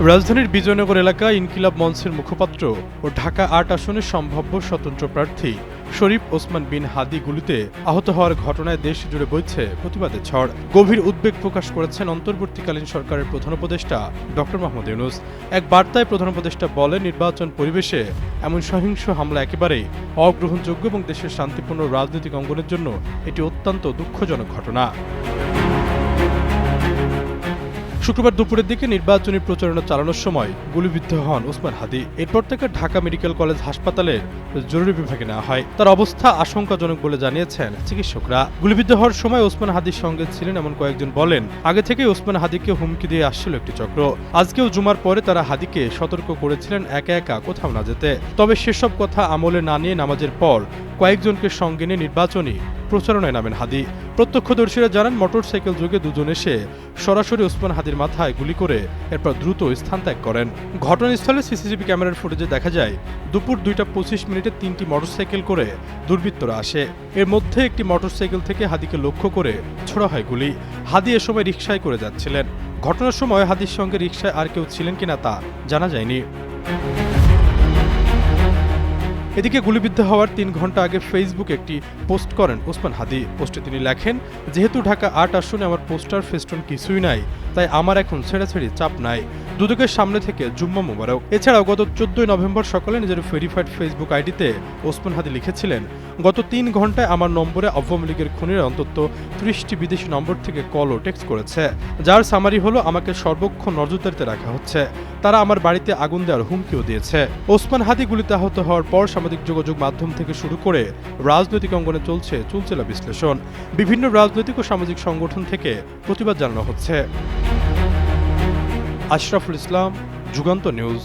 রাজধানীর বিজয়নগর এলাকায় ইনকিলাব মঞ্চের মুখপাত্র ও ঢাকা ৮ আসনের সম্ভাব্য স্বতন্ত্র প্রার্থী শরীফ ওসমান বিন হাদি গুলিতে আহত হওয়ার ঘটনায় দেশ জুড়ে বইছে প্রতিবাদের ঝড়। গভীর উদ্বেগ প্রকাশ করেছেন অন্তর্বর্তীকালীন সরকারের প্রধান উপদেষ্টা ডক্টর মোহাম্মদ ইউনূস। এক বার্তায় প্রধান উপদেষ্টা বলেন, নির্বাচন পরিবেশে এমন সহিংস হামলা একেবারেই অগ্রহণযোগ্য এবং দেশের শান্তিপূর্ণ রাজনৈতিক অঙ্গনের জন্য এটি অত্যন্ত দুঃখজনক ঘটনা। শুক্রবার দুপুরের দিকে নির্বাচনী প্রচারণা চালানোর সময় গুলিবিদ্ধ হন ওসমান হাদি। এরপর তাকে ঢাকা মেডিকেল কলেজ হাসপাতালের জরুরি বিভাগে নেওয়া হয়। তার অবস্থা আশঙ্কাজনক বলে জানিয়েছেন চিকিৎসকরা। গুলিবিদ্ধ হওয়ার সময় ওসমান হাদির সঙ্গে ছিলেন এমন কয়েকজন বলেন, আগে থেকেই ওসমান হাদিকে হুমকি দিয়ে আসছিল একটি চক্র। আজকেও জুমার পরে তারা হাদিকে সতর্ক করেছিলেন একা একা কোথাও না যেতে। তবে সেসব কথা আমলে না নিয়ে নামাজের পর কয়েকজনকে সঙ্গে নিয়ে নির্বাচনী প্রচারণায় নামেন হাদি। প্রত্যক্ষদর্শীরা জানান, মোটরসাইকেল যোগে দুজন এসে সরাসরি ওসমান হাদির মাথায় গুলি করে এরপর দ্রুত স্থান ত্যাগ করেন। ঘটনাস্থলে সিসিটিভি ক্যামেরার ফুটেজে দেখা যায়, দুপুর 2:25 3টি মোটরসাইকেল করে দুর্বৃত্তরা আসে। এর মধ্যে একটি মোটরসাইকেল থেকে হাদিকে লক্ষ্য করে ছোড়া হয় গুলি। হাদি এ সময় রিকশায় করে যাচ্ছিলেন। ঘটনার সময় হাদির সঙ্গে রিকশায় আর কেউ ছিলেন কিনা তা জানা যায়নি। এদিকে গুলিবিদ্ধ হওয়ার 3 ঘন্টা আগে ফেসবুকে একটি পোস্ট করেন ওসমান হাদি। পোস্টে তিনি লেখেন, যেহেতু ঢাকা ৮ আসনে আমার পোস্টার ফেস্টুন কিছুই নাই, তাই আমার এখন ছেড়াছেড়ি চাপ নাই। দুদকের সামনে থেকে জুম্মা মুবারক। এছাড়াও গত 14 নভেম্বর সকালে নিজের ভেরিফাইড ফেসবুক আইডিতে ওসমান হাদি লিখেছিলেন, গত 3 ঘন্টায় আমার নম্বরে আওয়ামী লীগের খুনিরা অন্তত 30টি বিদেশি নম্বর থেকে কল ও টেক্সট করেছে, যার সামারি হলো আমাকে সর্বক্ষণ নজরদারিতে রাখা হচ্ছে। তারা আমার বাড়িতে আগুন দেওয়ার হুমকিও দিয়েছে। ওসমান হাদি গুলিতে আহত হওয়ার পর সামাজিক যোগাযোগ মাধ্যম থেকে শুরু করে রাজনৈতিক অঙ্গনে চলছে চুলচেলা বিশ্লেষণ। বিভিন্ন রাজনৈতিক ও সামাজিক সংগঠন থেকে প্রতিবাদ জানানো হচ্ছে। আশরাফুল ইসলাম, যুগান্ত নিউজ।